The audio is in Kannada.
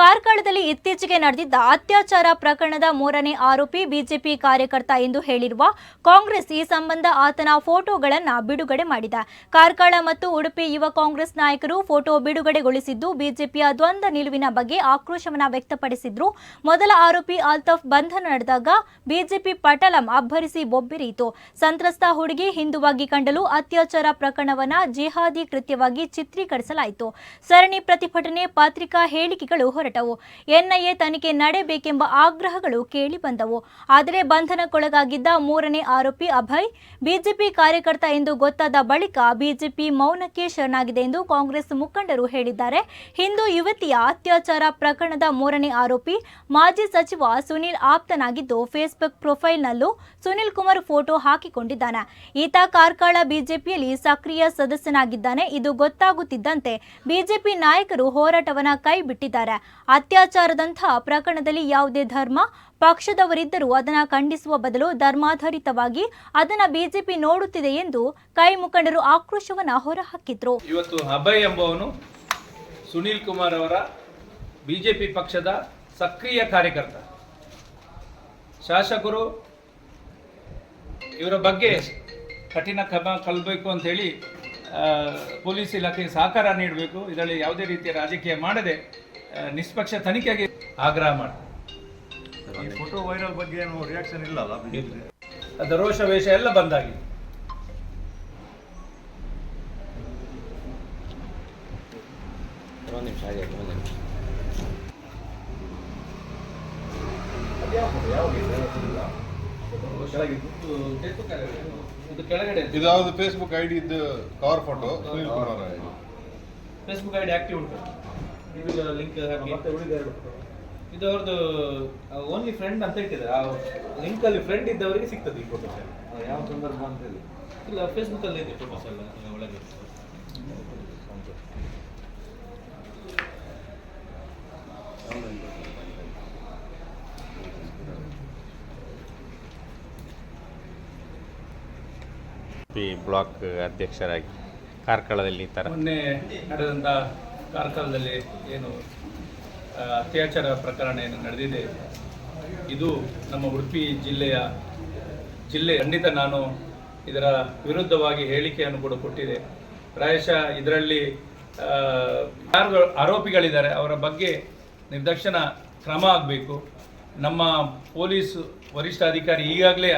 ಕಾರ್ಕಳದಲ್ಲಿ ಇತ್ತೀಚೆಗೆ ನಡೆದಿದ್ದ ಅತ್ಯಾಚಾರ ಪ್ರಕರಣದ ಮೂರನೇ ಆರೋಪಿ ಬಿಜೆಪಿ ಕಾರ್ಯಕರ್ತ ಎಂದು ಹೇಳಿರುವ ಕಾಂಗ್ರೆಸ್ ಈ ಸಂಬಂಧ ಆತನ ಫೋಟೋಗಳನ್ನು ಬಿಡುಗಡೆ ಮಾಡಿದೆ. ಕಾರ್ಕಳ ಮತ್ತು ಉಡುಪಿ ಯುವ ಕಾಂಗ್ರೆಸ್ ನಾಯಕರು ಫೋಟೋ ಬಿಡುಗಡೆಗೊಳಿಸಿದ್ದು ಬಿಜೆಪಿಯ ದ್ವಂದ್ವ ನಿಲುವಿನ ಬಗ್ಗೆ ಆಕ್ರೋಶವನ್ನು ವ್ಯಕ್ತಪಡಿಸಿದ್ರು. ಮೊದಲ ಆರೋಪಿ ಅಲ್ತಾಫ್ ಬಂಧನ ನಡೆದಾಗ ಬಿಜೆಪಿ ಪಟಲಂ ಅಬ್ಬರಿಸಿ ಬೊಬ್ಬಿರಿಯಿತು. ಸಂತ್ರಸ್ತ ಹುಡುಗಿ ಹಿಂದುವಾಗಿ ಕಂಡಲು ಅತ್ಯಾಚಾರ ಪ್ರಕರಣವನ್ನು ಜಿಹಾದಿ ಕೃತ್ಯವಾಗಿ ಚಿತ್ರೀಕರಿಸಲಾಯಿತು. ಸರಣಿ ಪ್ರತಿಭಟನೆ, ಪತ್ರಿಕಾ ಹೇಳಿಕೆಗಳು ಹೊರಟವು. ಎನ್ಐಎ ತನಿಖೆ ನಡೆಯಬೇಕೆಂಬ ಆಗ್ರಹಗಳು ಕೇಳಿ ಬಂದವು. ಆದರೆ ಬಂಧನಕ್ಕೊಳಗಾಗಿದ್ದ ಮೂರನೇ ಆರೋಪಿ ಅಭಯ್ ಬಿಜೆಪಿ ಕಾರ್ಯಕರ್ತ ಎಂದು ಗೊತ್ತಾದ ಬಳಿಕ ಬಿಜೆಪಿ ಮೌನಕ್ಕೆ ಶರಣಾಗಿದೆ ಎಂದು ಕಾಂಗ್ರೆಸ್ ಮುಖಂಡರು ಹೇಳಿದ್ದಾರೆ. ಹಿಂದೂ ಯುವತಿಯ ಅತ್ಯಾಚಾರ ಪ್ರಕರಣದ ಮೂರನೇ ಆರೋಪಿ ಮಾಜಿ ಸಚಿವ ಸುನಿಲ್ ಆಪ್ತನಾಗಿದ್ದು ಫೇಸ್ಬುಕ್ ಪ್ರೊಫೈಲ್ನಲ್ಲೂ ಸುನಿಲ್ ಕುಮಾರ್ ಫೋಟೋ ಹಾಕಿಕೊಂಡಿದ್ದಾನೆ. ಈತ ಕಾರ್ಕಳ ಬಿಜೆಪಿಯಲ್ಲಿ ಸಕ್ರಿಯ ಸದಸ್ಯನಾಗಿದ್ದಾನೆ. ಇದು ಗೊತ್ತಾಗುತ್ತಿದ್ದಂತೆ ಬಿಜೆಪಿ ನಾಯಕರು ಹೋರಾಟವನ್ನು ಕೈಬಿಟ್ಟಿದ್ದಾರೆ. ಅತ್ಯಾಚಾರದಂತಹ ಪ್ರಕರಣದಲ್ಲಿ ಯಾವುದೇ ಧರ್ಮ ಪಕ್ಷದವರಿದ್ದರೂ ಅದನ್ನು ಖಂಡಿಸುವ ಬದಲು ಧರ್ಮಾಧಾರಿತವಾಗಿ ಅದನ್ನು ಬಿಜೆಪಿ ನೋಡುತ್ತಿದೆ ಎಂದು ಕೈ ಮುಖಂಡರು ಆಕ್ರೋಶವನ್ನು ಹೊರಹಾಕಿದ್ರು. ಇವತ್ತು ಅಭಯ್ ಎಂಬುವನು ಸುನೀಲ್ ಕುಮಾರ್ ಅವರ ಬಿಜೆಪಿ ಪಕ್ಷದ ಸಕ್ರಿಯ ಕಾರ್ಯಕರ್ತ. ಶಾಸಕರು ಇವರ ಬಗ್ಗೆ ಕಠಿಣ ಕ್ರಮ ಕಲ್ಬೇಕು ಅಂತ ಹೇಳಿ ಪೊಲೀಸ್ ಇಲಾಖೆಗೆ ಸಹಕಾರ ನೀಡಬೇಕು. ಇದರಲ್ಲಿ ಯಾವುದೇ ರೀತಿಯ ರಾಜಕೀಯ ಮಾಡದೆ ನಿಷ್ಪಕ್ಷ ತನಿಖೆಗೆ ಆಗ್ರಹ ಮಾಡಿ. ಈ ಫೋಟೋ ವೈರಲ್ ಬಗ್ಗೆ ಏನು ರಿಯಾಕ್ಷನ್ ಇಲ್ಲ ಅಲ್ಲ? ಅದು ರೋಷ ವೇಷ ಎಲ್ಲ ಬಂದಾಗಿದೆ. ಇದು ಯಾವುದು ಫೇಸ್ಬುಕ್ ಐಡಿ ಇದ್ದು cover photo Sunil Kumar Facebook ID active ಉಂಟು. ಲಿಂಕ್ ಇದು ಅವ್ರದ್ದು ಓನ್ಲಿ ಫ್ರೆಂಡ್ ಅಂತ ಇಟ್ಟಿದ್ದಾರೆ. ಆ ಲಿಂಕ್ ಅಲ್ಲಿ ಫ್ರೆಂಡ್ ಇದ್ದವರಿಗೆ ಸಿಗ್ತದೆ ಈ ಫೋಟೋಸ್. ಯಾವ ಸಂದರ್ಭ ಅಂತ ಹೇಳಿ ಇಲ್ಲ, ಫೇಸ್ಬುಕ್ ಅಲ್ಲಿ ಇದೆ ಫೋಟೋಸ್ ಎಲ್ಲ ಒಳಗೆ. ಬ್ಲಾಕ್ ಅಧ್ಯಕ್ಷರಾಗಿ ಕಾರ್ಕಳದಲ್ಲಿ ಮೊನ್ನೆ ನಡೆದಂಥ ಕಾರ್ಕಳದಲ್ಲಿ ಏನು ಅತ್ಯಾಚಾರ ಪ್ರಕರಣ ಏನು ನಡೆದಿದೆ, ಇದು ನಮ್ಮ ಉಡುಪಿ ಜಿಲ್ಲೆ ಖಂಡಿತ ನಾನು ಇದರ ವಿರುದ್ಧವಾಗಿ ಹೇಳಿಕೆಯನ್ನು ಕೂಡ ಕೊಟ್ಟಿದೆ. ಪ್ರಾಯಶಃ ಇದರಲ್ಲಿ ಯಾರು ಆರೋಪಿಗಳಿದ್ದಾರೆ ಅವರ ಬಗ್ಗೆ ನಿರ್ದಾಕ್ಷಿಣ್ಯ ಕ್ರಮ ಆಗಬೇಕು. ನಮ್ಮ ಪೊಲೀಸ್ ವರಿಷ್ಠ ಅಧಿಕಾರಿ ಈಗಾಗಲೇ